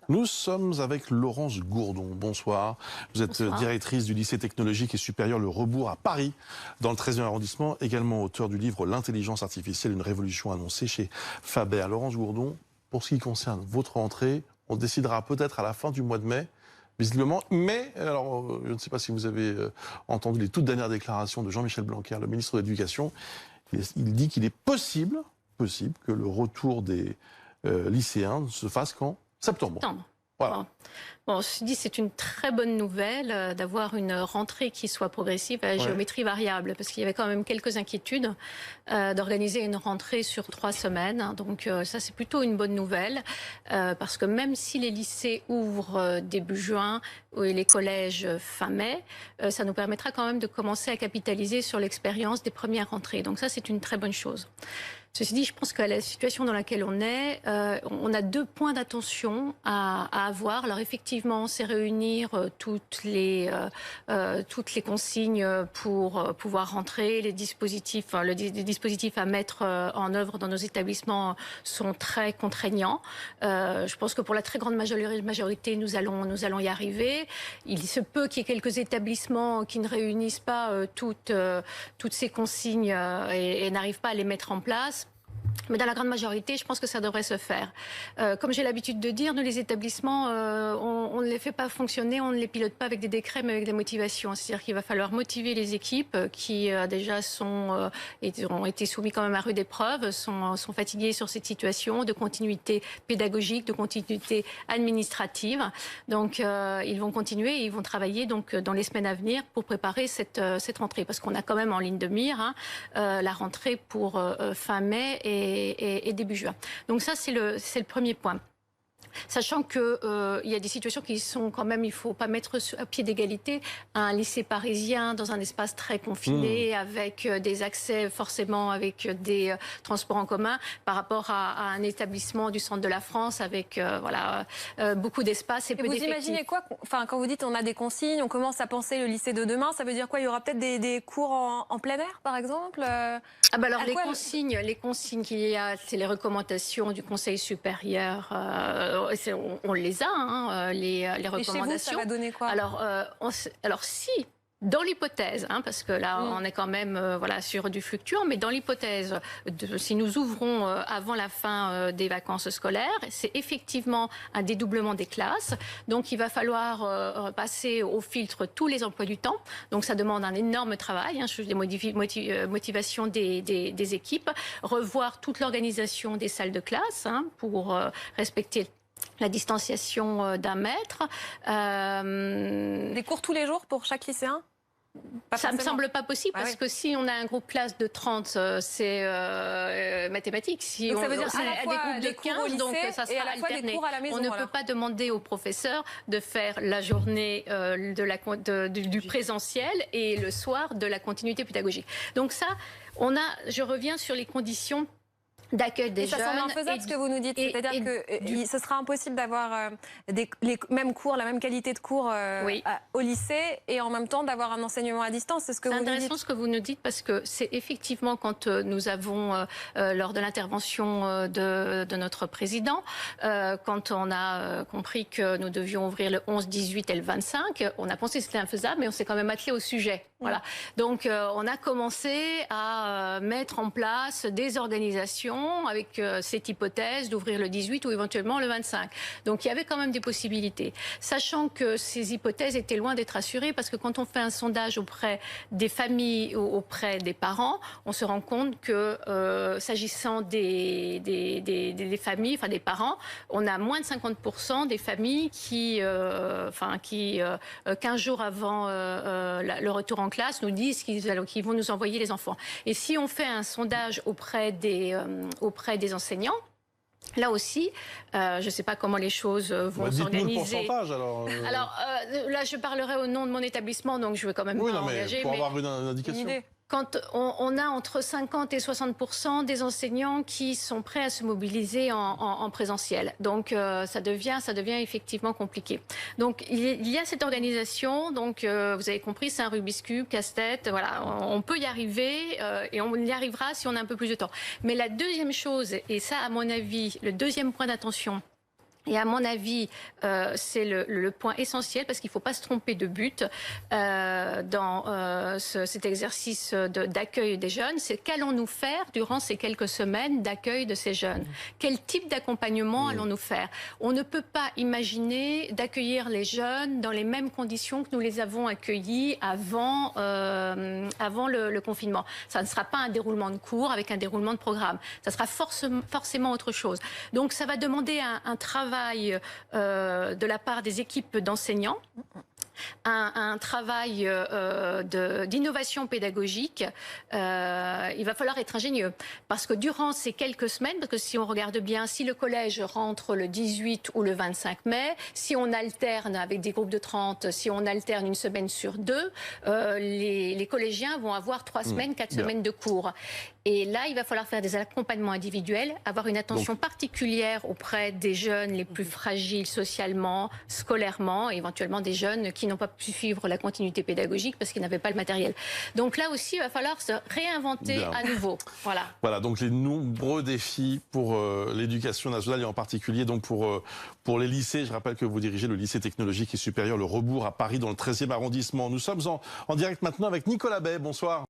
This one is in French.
Nous sommes avec Laurence Gourdon. Bonsoir. Vous êtes directrice du lycée technologique et supérieur Le Rebours à Paris, dans le 13e arrondissement, également auteur du livre L'intelligence artificielle, une révolution annoncée chez Faber. Laurence Gourdon, pour ce qui concerne votre entrée, on décidera peut-être à la fin du mois de mai, visiblement. Mais, alors, je ne sais pas si vous avez entendu les toutes dernières déclarations de Jean-Michel Blanquer, le ministre de l'Éducation. Il dit qu'il est possible que le retour des lycéens se fasse qu'en septembre. Voilà. Bon, je dis c'est une très bonne nouvelle d'avoir une rentrée qui soit progressive à géométrie variable, parce qu'il y avait quand même quelques inquiétudes d'organiser une rentrée sur 3 semaines. Donc ça c'est plutôt une bonne nouvelle, parce que même si les lycées ouvrent début juin et les collèges fin mai, ça nous permettra quand même de commencer à capitaliser sur l'expérience des premières rentrées. Donc ça c'est une très bonne chose. Ceci dit, je pense qu'à la situation dans laquelle on est, on a 2 points d'attention à avoir. Alors effectivement, c'est réunir toutes les consignes pour pouvoir rentrer. Les dispositifs, les dispositifs à mettre en œuvre dans nos établissements sont très contraignants. Je pense que pour la très grande majorité, nous allons y arriver. Il se peut qu'il y ait quelques établissements qui ne réunissent pas toutes ces consignes et n'arrivent pas à les mettre en place. Mais dans la grande majorité, je pense que ça devrait se faire. Comme j'ai l'habitude de dire, nous, les établissements, on ne les fait pas fonctionner, on ne les pilote pas avec des décrets, mais avec des motivations. C'est-à-dire qu'il va falloir motiver les équipes qui déjà ont été soumis quand même à rude épreuve, sont fatiguées sur cette situation de continuité pédagogique, de continuité administrative. Donc, ils vont continuer et ils vont travailler donc dans les semaines à venir pour préparer cette rentrée. Parce qu'on a quand même en ligne de mire la rentrée pour fin mai et début juin. Donc ça, c'est le premier point. Sachant qu'il y a des situations qui sont quand même, il ne faut pas mettre à pied d'égalité un lycée parisien dans un espace très confiné, avec des accès forcément avec des transports en commun, par rapport à un établissement du centre de la France avec beaucoup d'espace et peu d'effectifs. Vous imaginez quoi, quand vous dites on a des consignes, on commence à penser le lycée de demain, ça veut dire quoi? Il y aura peut-être des cours en plein air, par exemple? Alors les consignes qu'il y a, c'est les recommandations du Conseil supérieur. On les a, les recommandations. Et chez vous, ça va donner quoi? Alors si, dans l'hypothèse, parce que là on est quand même sur du fluctuant, mais dans l'hypothèse, si nous ouvrons avant la fin des vacances scolaires, c'est effectivement un dédoublement des classes. Donc il va falloir passer au filtre tous les emplois du temps. Donc ça demande un énorme travail, des motivations des équipes, revoir toute l'organisation des salles de classe pour respecter la distanciation d'1 mètre. Des cours tous les jours pour chaque lycéen? Ça ne me semble pas possible, parce que si on a un groupe classe de 30, c'est mathématique. Si donc ça veut dire à la fois des cours au lycée donc ça sera et à la fois alterné. des cours à la maison. On ne peut pas demander aux professeurs de faire la journée du présentiel et le soir de la continuité pédagogique. Donc ça, je reviens sur les conditions d'accueil des jeunes. Ça semble infaisable ce que vous nous dites, c'est-à-dire que ce sera impossible d'avoir les mêmes cours, la même qualité de cours au lycée et en même temps d'avoir un enseignement à distance, c'est ce que vous nous dites. C'est intéressant ce que vous nous dites, parce que c'est effectivement quand nous avons, lors de l'intervention de notre président, quand on a compris que nous devions ouvrir le 11, 18 et le 25, on a pensé que c'était infaisable, mais on s'est quand même attelé au sujet. Voilà. Donc on a commencé à mettre en place des organisations avec cette hypothèse d'ouvrir le 18 ou éventuellement le 25. Donc il y avait quand même des possibilités. Sachant que ces hypothèses étaient loin d'être assurées, parce que quand on fait un sondage auprès des familles ou auprès des parents, on se rend compte que s'agissant des familles, des parents, on a moins de 50% des familles qui 15 jours avant le retour en classe, nous disent qu'ils vont nous envoyer les enfants. Et si on fait un sondage auprès des enseignants, là aussi, je ne sais pas comment les choses vont s'organiser. Dites-nous le pourcentage alors. Alors là, je parlerai au nom de mon établissement, donc je ne vais quand même pas engager. Pour avoir une indication. Quand on a entre 50 et 60% des enseignants qui sont prêts à se mobiliser en présentiel. Donc ça devient effectivement compliqué. Donc il y a cette organisation, donc vous avez compris, c'est un Rubik's Cube, casse-tête, voilà, on peut y arriver et on y arrivera si on a un peu plus de temps. Mais la deuxième chose, et ça à mon avis, le deuxième point d'attention Et à mon avis, c'est le point essentiel parce qu'il ne faut pas se tromper de but dans cet exercice d'accueil des jeunes. C'est qu'allons-nous faire durant ces quelques semaines d'accueil de ces jeunes? Quel type d'accompagnement allons-nous faire? On ne peut pas imaginer d'accueillir les jeunes dans les mêmes conditions que nous les avons accueillis avant le confinement. Ça ne sera pas un déroulement de cours avec un déroulement de programme. Ça sera forcément autre chose. Donc ça va demander un travail de la part des équipes d'enseignants, un travail d'innovation pédagogique. Il va falloir être ingénieux parce que durant ces quelques semaines, parce que si on regarde bien, si le collège rentre le 18 ou le 25 mai, si on alterne avec des groupes de 30, si on alterne une semaine sur 2, les collégiens vont avoir 3 semaines, 4 semaines de cours. Et là, il va falloir faire des accompagnements individuels, avoir une attention particulière auprès des jeunes les plus fragiles socialement, scolairement, et éventuellement des jeunes qui n'ont pas pu suivre la continuité pédagogique parce qu'ils n'avaient pas le matériel. Donc là aussi, il va falloir se réinventer à nouveau. Voilà, donc les nombreux défis pour l'éducation nationale et en particulier donc pour les lycées. Je rappelle que vous dirigez le lycée technologique et supérieur Le Rebours à Paris dans le 13e arrondissement. Nous sommes en direct maintenant avec Nicolas Bay. Bonsoir.